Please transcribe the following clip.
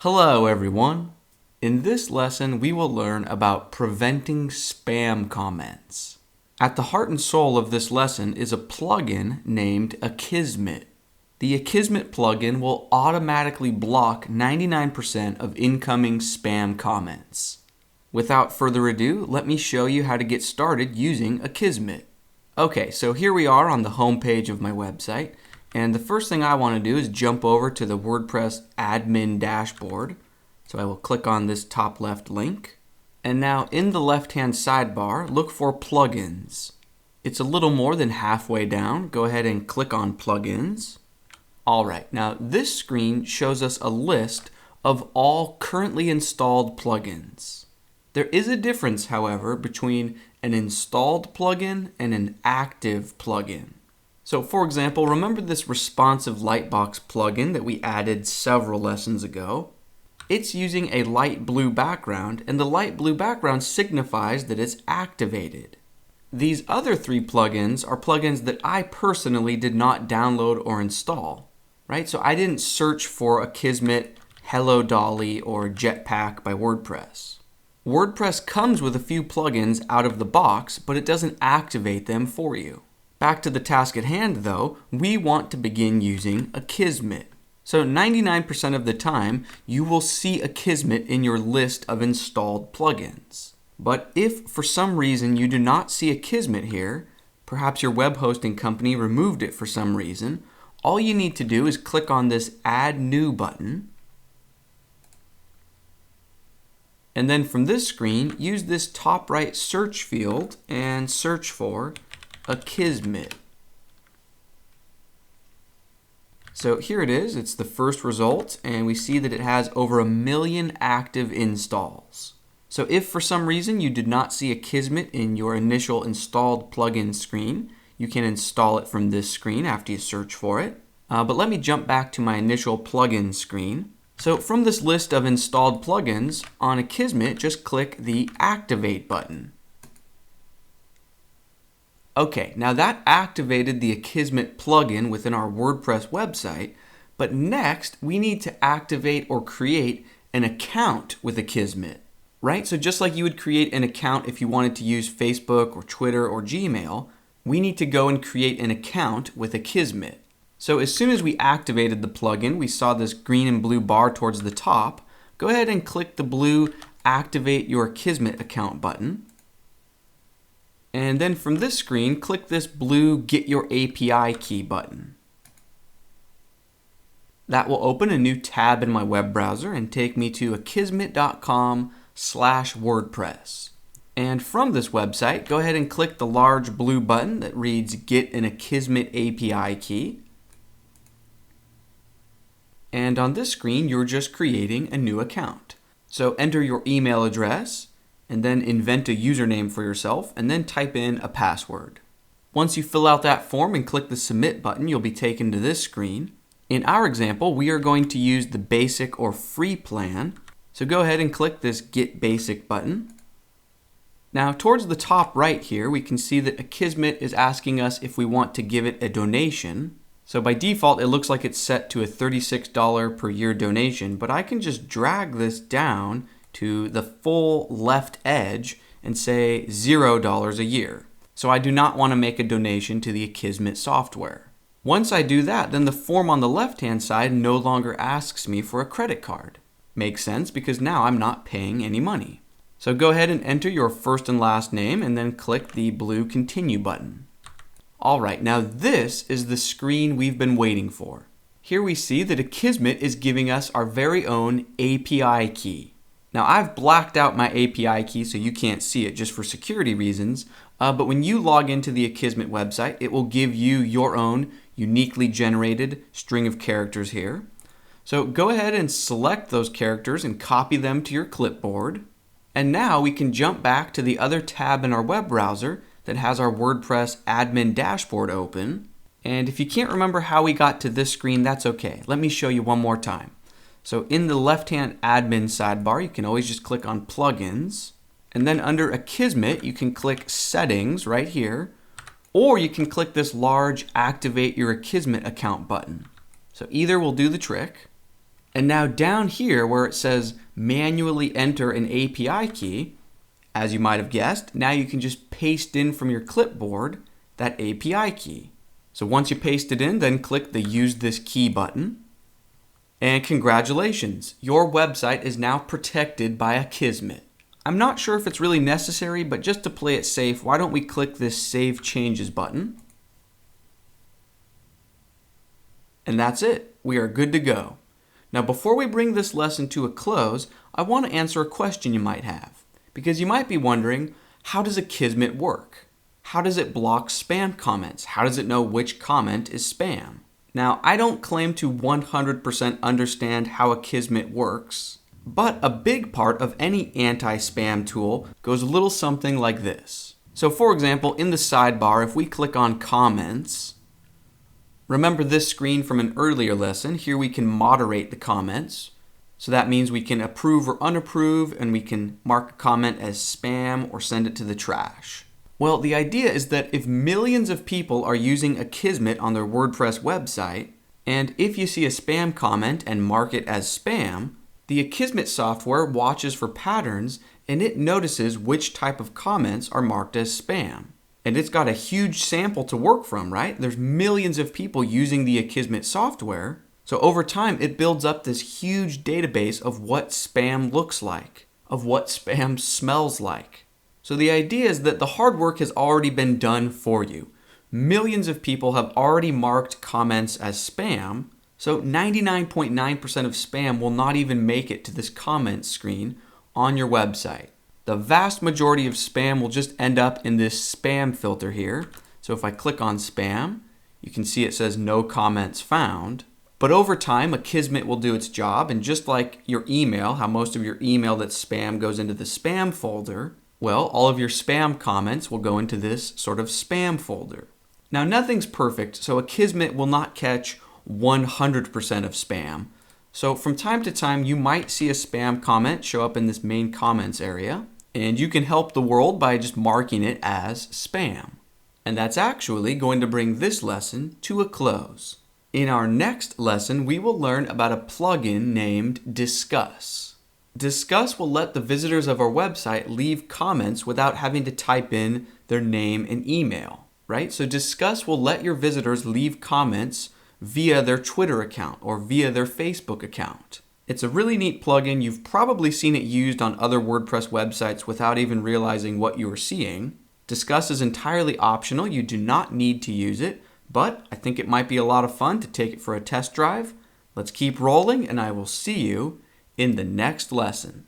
Hello everyone. In this lesson we will learn about preventing spam comments. At the heart and soul of this lesson is a plugin named Akismet. The Akismet plugin will automatically block 99% of incoming spam comments. Without further ado, let me show you how to get started using Akismet. Okay, so here we are on the home page of my website. And the first thing I want to do is jump over to the WordPress admin dashboard. So I will click on this top left link. And now in the left-hand sidebar, look for plugins. It's a little more than halfway down. Go ahead and click on plugins. All right, now this screen shows us a list of all currently installed plugins. There is a difference, however, between an installed plugin and an active plugin. So for example, remember this responsive Lightbox plugin that we added several lessons ago? It's using a light blue background, and the light blue background signifies that it's activated. These other three plugins are plugins that I personally did not download or install, right? So I didn't search for Akismet, Hello Dolly, or Jetpack by WordPress. WordPress comes with a few plugins out of the box, but it doesn't activate them for you. Back to the task at hand though, we want to begin using Akismet. So 99% of the time, you will see Akismet in your list of installed plugins. But if for some reason you do not see Akismet here, perhaps your web hosting company removed it for some reason, all you need to do is click on this Add New button. And then from this screen, use this top right search field and search for Akismet. So here it is, it's the first result, and we see that it has over 1 million active installs. So if for some reason you did not see Akismet in your initial installed plugin screen, you can install it from this screen after you search for it. But let me jump back to my initial plugin screen. So from this list of installed plugins, on Akismet, just click the Activate button. Okay, now that activated the Akismet plugin within our WordPress website, but next we need to activate or create an account with Akismet, right? So just like you would create an account if you wanted to use Facebook or Twitter or Gmail, we need to go and create an account with Akismet. So as soon as we activated the plugin, we saw this green and blue bar towards the top. Go ahead and click the blue Activate Your Akismet Account button. And then from this screen, click this blue Get Your API Key button. That will open a new tab in my web browser and take me to akismet.com/WordPress. And from this website, go ahead and click the large blue button that reads Get an Akismet API Key. And on this screen, you're just creating a new account. So enter your email address, and then invent a username for yourself, and then type in a password. Once you fill out that form and click the Submit button, you'll be taken to this screen. In our example, we are going to use the basic or free plan. So go ahead and click this Get Basic button. Now, towards the top right here, we can see that Akismet is asking us if we want to give it a donation. So by default, it looks like it's set to a $36 per year donation, but I can just drag this down to the full left edge and say $0 a year. So I do not want to make a donation to the Akismet software. Once I do that, then the form on the left-hand side no longer asks me for a credit card. Makes sense because now I'm not paying any money. So go ahead and enter your first and last name and then click the blue Continue button. All right, now this is the screen we've been waiting for. Here we see that Akismet is giving us our very own API key. Now I've blacked out my API key so you can't see it just for security reasons, but when you log into the Akismet website, it will give you your own uniquely generated string of characters here. So go ahead and select those characters and copy them to your clipboard. And now we can jump back to the other tab in our web browser that has our WordPress admin dashboard open. And if you can't remember how we got to this screen, that's okay. Let me show you one more time. So in the left-hand admin sidebar, you can always just click on Plugins. And then under Akismet, you can click Settings right here. Or you can click this large Activate Your Akismet Account button. So either will do the trick. And now down here where it says manually enter an API key, as you might have guessed, now you can just paste in from your clipboard that API key. So once you paste it in, then click the Use This Key button. And congratulations, your website is now protected by Akismet. I'm not sure if it's really necessary, but just to play it safe, why don't we click this Save Changes button? And that's it. We are good to go. Now, before we bring this lesson to a close, I want to answer a question you might have. Because you might be wondering, how does Akismet work? How does it block spam comments? How does it know which comment is spam? Now, I don't claim to 100% understand how Akismet works, but a big part of any anti-spam tool goes a little something like this. So for example, in the sidebar, if we click on comments, remember this screen from an earlier lesson. Here we can moderate the comments. So that means we can approve or unapprove, and we can mark a comment as spam or send it to the trash. Well, the idea is that if millions of people are using Akismet on their WordPress website, and if you see a spam comment and mark it as spam, the Akismet software watches for patterns and it notices which type of comments are marked as spam. And it's got a huge sample to work from, right? There's millions of people using the Akismet software. So over time, it builds up this huge database of what spam looks like, of what spam smells like. So the idea is that the hard work has already been done for you. Millions of people have already marked comments as spam, so 99.9% of spam will not even make it to this comment screen on your website. The vast majority of spam will just end up in this spam filter here. So if I click on spam, you can see it says no comments found. But over time, Akismet will do its job, and just like your email, how most of your email that's spam goes into the spam folder, well, all of your spam comments will go into this sort of spam folder. Now, nothing's perfect, so Akismet will not catch 100% of spam. So from time to time, you might see a spam comment show up in this main comments area, and you can help the world by just marking it as spam. And that's actually going to bring this lesson to a close. In our next lesson, we will learn about a plugin named Disqus. Disqus will let the visitors of our website leave comments without having to type in their name and email, right? So Disqus will let your visitors leave comments via their Twitter account or via their Facebook account. It's a really neat plugin. You've probably seen it used on other WordPress websites without even realizing what you are seeing. Disqus is entirely optional. You do not need to use it, but I think it might be a lot of fun to take it for a test drive. Let's keep rolling, and I will see you in the next lesson.